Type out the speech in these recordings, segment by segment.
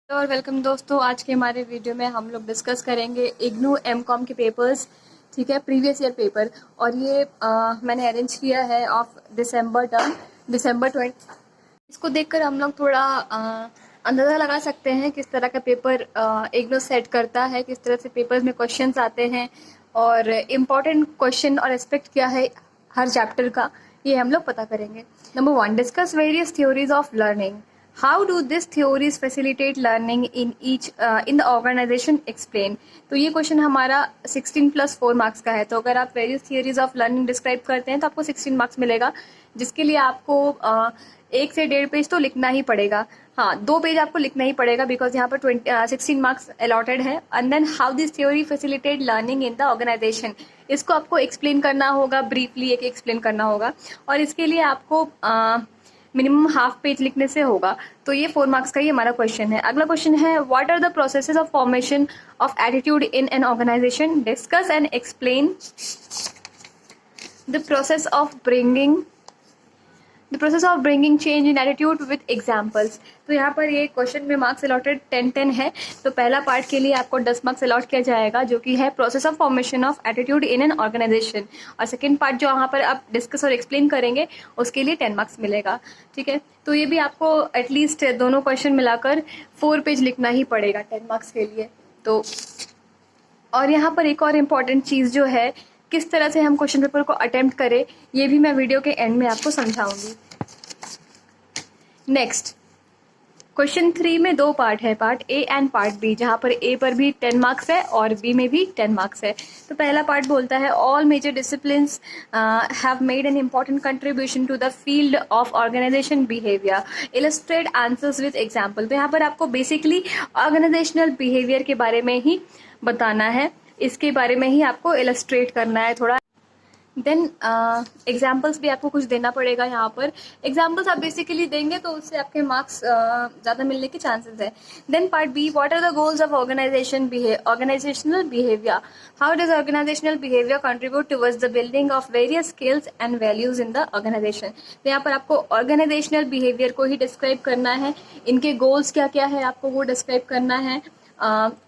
और वेलकम दोस्तों। आज के हमारे वीडियो में हम लोग डिस्कस करेंगे इग्नू एमकॉम के पेपर्स। ठीक है, प्रीवियस ईयर पेपर। और ये मैंने अरेंज किया है ऑफ दिसंबर टर्म, दिसंबर 20। इसको देखकर हम लोग थोड़ा अंदाज़ा लगा सकते हैं किस तरह का पेपर इग्नू सेट करता है, किस तरह से पेपर्स में क्वेश्चंस आते हैं और इम्पॉर्टेंट क्वेश्चन और एस्पेक्ट क्या है हर चैप्टर का, ये हम लोग पता करेंगे। Number 1, discuss various theories of learning. How do this theories facilitate learning in each in the organisation explain. तो ये क्वेश्चन हमारा 16+4 मार्क्स का है। तो अगर आप various theories of learning describe करते हैं तो आपको 16 मार्क्स मिलेगा, जिसके लिए आपको 1 से 1.5 पेज तो लिखना ही पड़ेगा। हाँ, 2 पेज आपको लिखना ही पड़ेगा बिकॉज यहाँ पर 16 मार्क्स अलॉटेड है। And then how this theory facilitate learning in the organisation, इसको आपको एक्सप्लेन करना होगा, ब्रीफली एक एक्सप्लेन करना होगा और इसके लिए आपको मिनिमम हाफ पेज लिखने से होगा। तो ये 4 मार्क्स का ही हमारा क्वेश्चन है। अगला क्वेश्चन है, what are the processes of formation of attitude in an organisation, discuss and explain the process of bringing change in attitude with examples. तो यहाँ पर ये क्वेश्चन में मार्क्स अलॉटेड 10-10 है। तो पहला पार्ट के लिए आपको 10 मार्क्स अलॉट किया जाएगा, जो कि है process of formation of attitude in an organisation. और सेकंड पार्ट जो यहाँ पर आप डिस्कस और एक्सप्लेन करेंगे उसके लिए 10 मार्क्स मिलेगा। ठीक है, तो ये भी आपको एटलीस्ट दोनों क्वेश्चन मिलाकर 4 पेज लिखना ही पड़ेगा 10 मार्क्स के लिए। तो और यहाँ पर एक और इम्पॉर्टेंट चीज़ जो है, किस तरह से हम क्वेश्चन पेपर को अटेम्प्ट करें, ये भी मैं वीडियो के एंड में आपको समझाऊंगी। नेक्स्ट, क्वेश्चन 3 में 2 पार्ट है, part A and part B, जहाँ पर ए पर भी 10 मार्क्स है और बी में भी 10 मार्क्स है। तो पहला पार्ट बोलता है, all major disciplines have made an important contribution to the field of organisation behaviour, illustrate answers with example. तो यहाँ पर आपको बेसिकली ऑर्गेनाइजेशनल बिहेवियर के बारे में ही बताना है, इसके बारे में ही आपको इलस्ट्रेट करना है थोड़ा। देन एग्जाम्पल्स भी आपको कुछ देना पड़ेगा। यहाँ पर एग्जाम्पल्स आप बेसिकली देंगे तो उससे आपके मार्क्स ज़्यादा मिलने के चांसेस है। Then part B, what are the goals of organisational behaviour, how does organisational behaviour contribute towards the building of various skills and values in the organisation. तो यहाँ पर आपको ऑर्गेनाइजेशनल बिहेवियर को ही डिस्क्राइब करना है, इनके गोल्स क्या क्या है आपको वो डिस्क्राइब करना है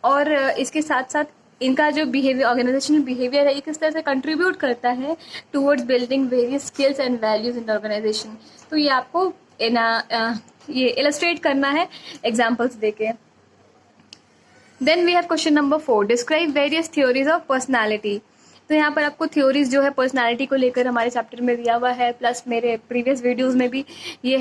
और इसके साथ साथ इनका जो बिहेवियर, ऑर्गेनाइजेशनल बिहेवियर है, ये किस तरह से कंट्रीब्यूट करता है towards building various skills and values in the organisation. तो ये आपको ये इलस्ट्रेट करना है एग्जाम्पल्स देके। Then we have question number 4, describe various theories of personality. तो यहाँ पर आपको थ्योरीज जो है पर्सनैलिटी को लेकर हमारे चैप्टर में दिया हुआ है, प्लस मेरे प्रीवियस वीडियोज़ में भी ये।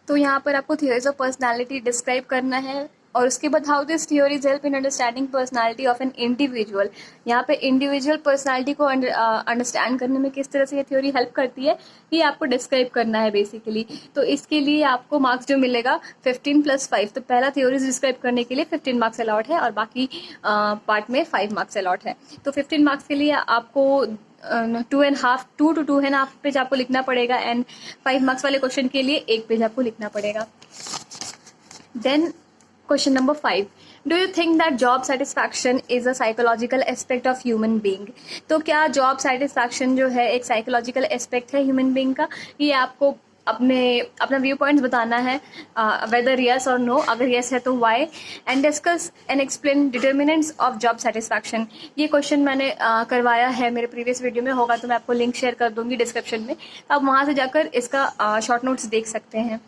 तो यहाँ पर आपको थ्योरीज ऑफ पर्सनैलिटी डिस्क्राइब करना है और उसके बाद how this theories help in understanding personality of an individual. यहाँ पे इंडिविजुअल पर्सनैलिटी को अंडरस्टैंड करने में किस तरह से ये थ्योरी हेल्प करती है, ये आपको डिस्क्राइब करना है बेसिकली। तो इसके लिए आपको मार्क्स जो मिलेगा 15+5। तो पहला थ्योरीज डिस्क्राइब करने के लिए 15 मार्क्स अलॉट है और बाकी पार्ट में 5 मार्क्स अलॉट है। तो 15 मार्क्स के लिए आपको 2 to 2.5 पेज आपको लिखना पड़ेगा एंड 5 मार्क्स वाले क्वेश्चन के लिए 1 पेज आपको लिखना पड़ेगा। Then question number 5, do you think that job satisfaction is a psychological aspect of human being. तो क्या जॉब सेटिस्फैक्शन जो है एक साइकोलॉजिकल एस्पेक्ट है ह्यूमन बीइंग का, ये आपको अपना व्यू पॉइंट्स बताना है, वेदर यस और नो। अगर यस है तो why, and discuss and explain determinants of job satisfaction. ये क्वेश्चन मैंने करवाया है, मेरे प्रीवियस वीडियो में होगा तो मैं आपको लिंक शेयर कर दूंगी डिस्क्रिप्शन में, तो आप वहाँ से जाकर इसका शॉर्ट नोट्स देख सकते हैं।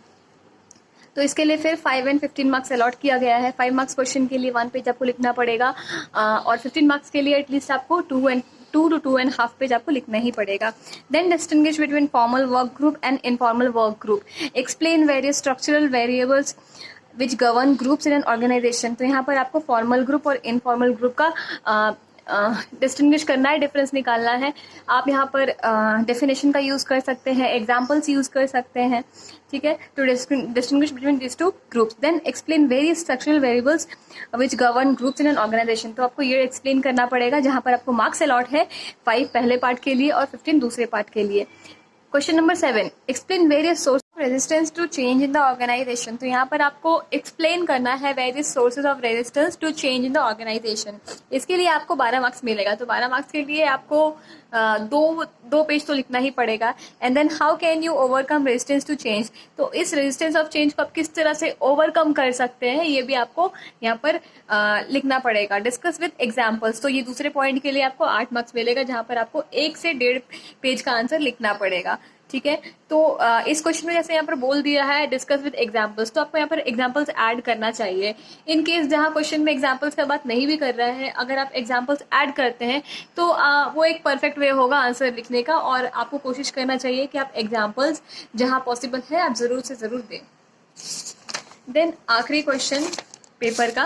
तो इसके लिए फिर 5 and 15 मार्क्स अलॉट किया गया है। 5 मार्क्स क्वेश्चन के लिए 1 पेज आपको लिखना पड़ेगा और 15 मार्क्स के लिए एटलीस्ट आपको 2 to 2.5 पेज आपको लिखना ही पड़ेगा। Then distinguish between formal work group and informal work group, explain various structural variables which govern groups in an organisation. तो यहाँ पर आपको फॉर्मल ग्रुप और इनफॉर्मल ग्रुप का डिस्टिंग्विश करना है, डिफरेंस निकालना है। आप यहाँ पर डेफिनेशन का यूज़ कर सकते हैं, एग्जाम्पल्स यूज़ कर सकते हैं। ठीक है, to distinguish between this 2 groups. Then explain various structural variables which govern groups in an organisation. तो आपको ये एक्सप्लेन करना पड़ेगा, जहाँ पर आपको मार्क्स अलॉट है 5 पहले पार्ट के लिए और 15 दूसरे पार्ट के लिए। Question number 7, explain various source of resistance to change in the organisation, तो यहाँ पर आपको एक्सप्लेन करना है various sources of resistance to change in the organization. इसके लिए आपको 12 मार्क्स मिलेगा, तो 12 मार्क्स के लिए आपको दो पेज तो लिखना ही पड़ेगा। And then how can you overcome resistance to change, तो इस रेजिस्टेंस ऑफ चेंज को आप किस तरह से ओवरकम कर सकते हैं ये भी आपको यहाँ पर लिखना पड़ेगा। डिस्कस विद एग्जाम्पल्स, तो ये दूसरे पॉइंट के लिए आपको 8 मार्क्स मिलेगा, जहाँ पर आपको 1 से 1.5 पेज का आंसर लिखना पड़ेगा। ठीक है, तो इस क्वेश्चन में जैसे यहाँ पर बोल दिया है डिस्कस विद एग्जांपल्स, तो आपको यहाँ पर एग्जांपल्स ऐड करना चाहिए। इन केस जहाँ क्वेश्चन में एग्जांपल्स का बात नहीं भी कर रहा है, अगर आप एग्जांपल्स ऐड करते हैं तो वो एक परफेक्ट वे होगा आंसर लिखने का, और आपको कोशिश करना चाहिए कि आप एग्जाम्पल्स जहाँ पॉसिबल है आप ज़रूर से ज़रूर दें। देन आखिरी क्वेश्चन पेपर का,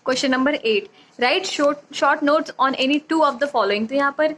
question number 8, right short notes on any 2 of the following, तो यहाँ पर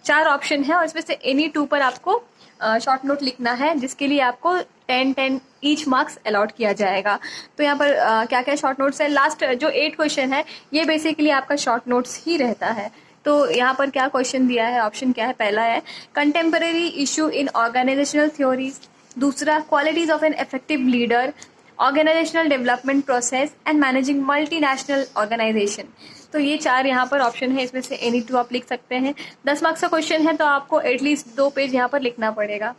4 ऑप्शन है और इसमें से एनी 2 पर आपको शॉर्ट नोट लिखना है, जिसके लिए आपको 10 ईच मार्क्स अलॉट किया जाएगा। तो यहाँ पर क्या क्या शॉर्ट नोट्स है, लास्ट जो 8 क्वेश्चन है ये बेसिकली आपका शॉर्ट नोट्स ही रहता है। तो यहाँ पर क्या क्वेश्चन दिया है, ऑप्शन क्या है, पहला है contemporary issue in organisational theories, दूसरा qualities of an effective leader, organisational development process and managing multinational organisation. तो ये 4 यहाँ पर ऑप्शन है, इसमें से एनी 2 आप लिख सकते हैं। 10 मार्क्स का क्वेश्चन है तो आपको एटलीस्ट 2 पेज यहाँ पर लिखना पड़ेगा।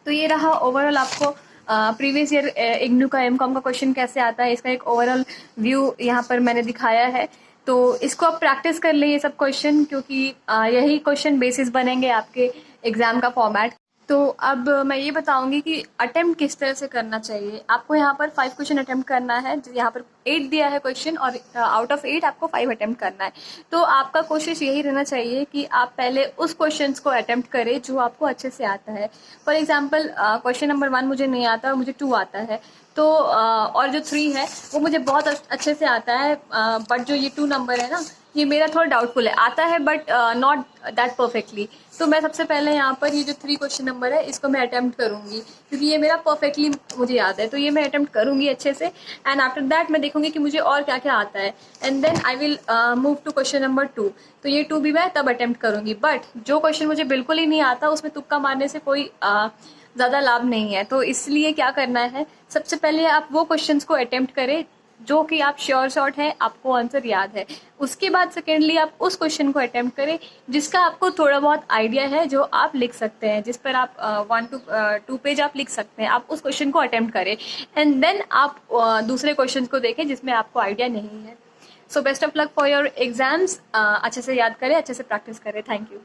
तो ये रहा ओवरऑल आपको प्रीवियस ईयर इग्नू का एमकॉम का क्वेश्चन कैसे आता है, इसका एक ओवरऑल व्यू यहाँ पर मैंने दिखाया है। तो इसको आप प्रैक्टिस कर ले ये सब क्वेश्चन, क्योंकि यही क्वेश्चन बेसिस बनेंगे आपके एग्जाम का फॉर्मेट। तो अब मैं ये बताऊंगी कि अटेम्प्ट किस तरह से करना चाहिए। आपको यहाँ पर 5 क्वेश्चन अटेम्प्ट करना है, यहाँ पर 8 दिया है क्वेश्चन और आउट ऑफ 8 आपको 5 अटेम्प्ट करना है। तो आपका कोशिश यही रहना चाहिए कि आप पहले उस क्वेश्चंस को अटेम्प्ट करें जो आपको अच्छे से आता है। फॉर एग्जांपल क्वेश्चन नंबर 1 मुझे नहीं आता और मुझे 2 आता है, तो और जो 3 है वो मुझे बहुत अच्छे से आता है, बट जो ये 2 नंबर है ना ये मेरा थोड़ा डाउटफुल है, आता है बट नॉट दैट परफेक्टली। तो मैं सबसे पहले यहाँ पर ये जो 3 क्वेश्चन नंबर है इसको मैं अटेम्प्ट करूँगी, क्योंकि ये मेरा परफेक्टली मुझे याद है, तो ये मैं अटेम्प्ट करूँगी अच्छे से। एंड आफ्टर दैट मैं देखूँगी कि मुझे और क्या क्या आता है, and then I will move to question number 2। तो ये 2 भी मैं तब अटेम्प्ट करूँगी, बट जो क्वेश्चन मुझे बिल्कुल ही नहीं आता उसमें तुक्का मारने से कोई ज़्यादा लाभ नहीं है। तो इसलिए क्या करना है, सबसे पहले आप वो क्वेश्चंस को अटेम्प्ट करें जो कि आप श्योर शॉट है आपको आंसर याद है। उसके बाद सेकेंडली आप उस क्वेश्चन को अटेम्प्ट करें जिसका आपको थोड़ा बहुत आइडिया है, जो आप लिख सकते हैं, जिस पर आप 1 to 2 पेज आप लिख सकते हैं, आप उस क्वेश्चन को अटेम्प्ट करें। एंड देन आप दूसरे क्वेश्चन को देखें जिसमें आपको आइडिया नहीं है। So best of luck for your exams. अच्छे से याद करें, अच्छे से प्रैक्टिस करें। Thank you.